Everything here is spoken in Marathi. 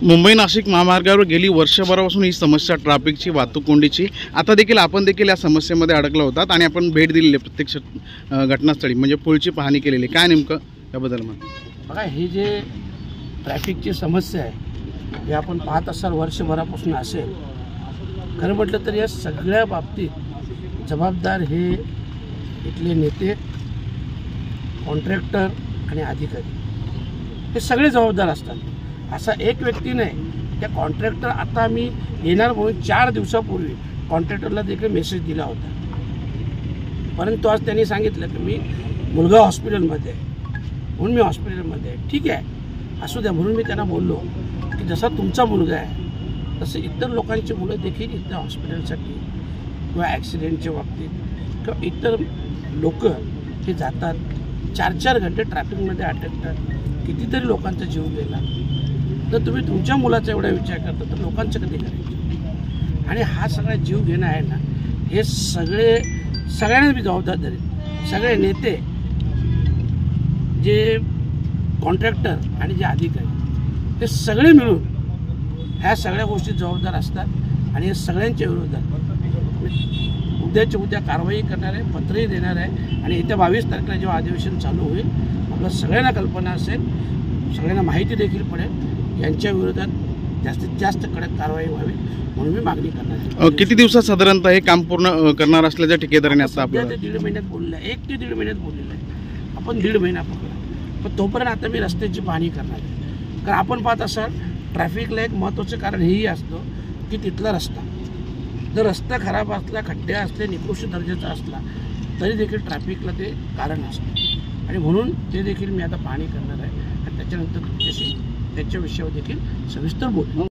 मुंबई नाशिक महामार्गावर गेली वर्षभरापासून ही समस्या ट्रॅफिकची, वाहतूक कोंडीची, आता देखील आपण देखील या समस्येमध्ये अडकलो होतात आणि आपण भेट दिलेली प्रत्यक्ष घटनास्थळी, म्हणजे पुलची पाहणी केलेली. काय नेमकं याबद्दल बघा, ही जे ट्रॅफिकची समस्या आहे हे आपण पाहत असाल वर्षभरापासून असेल. खरं म्हटलं तर या सगळ्या बाबतीत जबाबदार हे इथले नेते, कॉन्ट्रॅक्टर आणि अधिकारी हे सगळे जबाबदार असतात. असा एक व्यक्ती नाही. त्या कॉन्ट्रॅक्टर, आता मी येणार म्हणून 4 दिवसापूर्वी कॉन्ट्रॅक्टरला देखील मेसेज दिला होता, परंतु आज त्यांनी सांगितलं की मी मुलगा हॉस्पिटलमध्ये आहे म्हणून मी हॉस्पिटलमध्ये आहे. ठीक आहे, असू द्या. म्हणून मी त्यांना बोललो की जसा तुमचा मुलगा आहे तसं इतर लोकांची मुलं देखील इथं हॉस्पिटलसाठी किंवा ॲक्सिडेंटच्या बाबतीत किंवा इतर लोक हे जातात, 4-4 घंटे ट्रॅफिकमध्ये अटकतात. कितीतरी लोकांचा जीव गेला. तर तुम्ही तुमच्या मुलाचा एवढा विचार करता तर लोकांचं कधी करायचं? आणि हा सगळा जीव घेणं आहे ना, हे सगळ्यांना मी जबाबदार धरेन. सगळे नेते, जे कॉन्ट्रॅक्टर आणि जे अधिकारी, ते सगळे मिळून ह्या सगळ्या गोष्टी जबाबदार असतात आणि हे सगळ्यांच्या विरोधात उद्याच्या उद्या कारवाई करणार आहे, पत्रही देणार आहे. आणि येत्या 22 तारखेला जेव्हा अधिवेशन चालू होईल, आपल्या सगळ्यांना कल्पना असेल, सगळ्यांना माहिती देखील पडेल, यांच्या विरोधात जास्तीत जास्त कडक कारवाई व्हावी म्हणून मी मागणी करणार आहे. किती दिवसात साधारणतः हे काम पूर्ण करणार असल्याच्या ठेकेदाराने आता आपल्याला 1.5 महिन्यात बोललेलं आहे. 1 ते 1.5 महिन्यात बोललेलं आहे. आपण 1.5 महिना पकडला, पण तोपर्यंत आता मी रस्त्याची पाहणी करणार आहे. कारण आपण पाहत असाल ट्रॅफिकला एक महत्त्वाचं कारण हेही असतं की तिथला रस्ता, जर रस्ता खराब असला, खड्डे असले, निकृष्ट दर्जाचा असला तरी देखील ट्रॅफिकला ते कारण असतं. आणि म्हणून ते देखील मी आता पाहणी करणार आहे आणि त्याच्यानंतर त्याच्या विषयावर देखील सविस्तर बोलू.